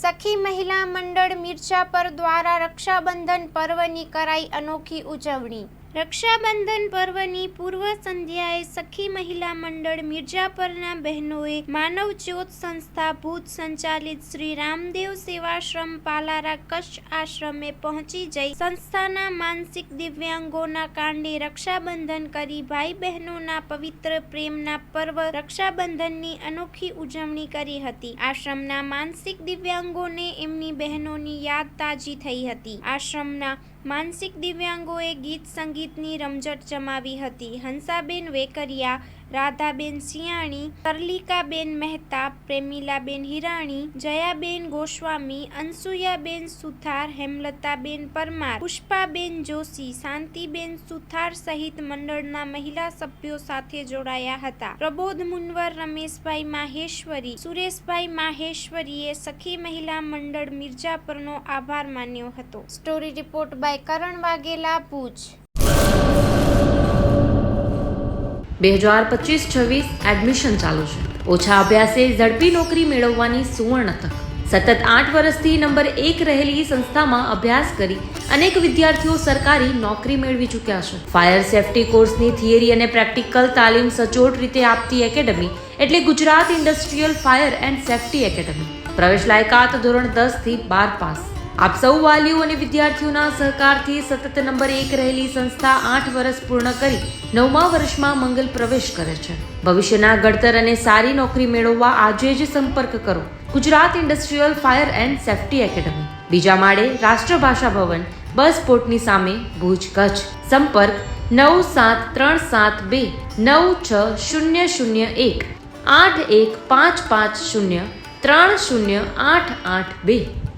સખી મહિલા મંડળ મિર્જાપર દ્વારા રક્ષાબંધન પર્વની કરાઈ અનોખી ઉજવણી। રક્ષાબંધન પર્વની પૂર્વ સંધ્યાએ સખી મહિલા મંડળ મિર્જાપરના બહેનોએ માનવ જ્યોત સંસ્થા ભુજ સંચાલિત શ્રી રામદેવ સેવાશ્રમ પાલારા કચ્છ આશ્રમે પહોંચી જઈ સંસ્થાના માનસિક દિવ્યાંગોના કાંડે રક્ષાબંધન કરી ભાઈ બહેનોના પવિત્ર પ્રેમના પર્વ રક્ષાબંધનની અનોખી ઉજવણી કરી હતી। આશ્રમના માનસિક દિવ્યાંગોને એમની બહેનોની યાદ તાજી થઈ હતી। આશ્રમના માનસિક દિવ્યાંગોએ ગીત સંગીતની રમઝટ જમાવી હતી। હંસાબેન વેકરિયા, રાધાબેન સિયાણી, તરલિકાબેન મહેતા, પ્રેમીલાબેન હિરાણી, જયાબેન ગોસ્વામી, અંસુયાબેન સુથાર, હેમલતાબેન પરમાર, પુષ્પાબેન જોશી, શાંતિબેન સુથાર સહિત મંડળના મહિલા સભ્યો સાથે જોડાયા હતા। પ્રબોધ મુનવર, રમેશભાઈ માહેશ્વરી, સુરેશભાઈ માહેશ્વરીએ સખી મહિલા મંડળ મિર્જાપરનો આભાર માન્યો હતો। Story report by Karan Vaghela, Bhuj. 2025-26 admission ચાલુ છે। ઓછા અભ્યાસે ઝડપી નોકરી મેળવવાની સુવર્ણ તક। સતત 8 વર્ષથી નંબર 1 રહેલી સંસ્થામાં અભ્યાસ કરી અનેક વિદ્યાર્થીઓ સરકારી નોકરી મેળવી ચૂક્યા છે। ફાયર સેફટી કોર્સની થિયરી અને પ્રેક્ટિકલ તાલીમ સચોટ રીતે આપતી એકેડમી એટલે Gujarat industrial fire and safety academy. પ્રવેશ લાયકાત ધોરણ 10 થી 12 પાસ। આપ સૌ વાલીઓ અને વિદ્યાર્થીઓના સહકારથી સતત નંબર 1 રહેલી સંસ્થા 8 વર્ષ પૂર્ણ કરી 9મા વર્ષમાં મંગલ પ્રવેશ કરે છે। ભવિષ્યના ઘડતર અને સારી નોકરી મેળવવા આજે જ સંપર્ક કરો Gujarat industrial fire and safety academy, બીજા માળે રાષ્ટ્રભાષા ભવન, બસ પોર્ટની સામે, ભુજ, કચ્છ। સંપર્ક 9737296001 8155030882।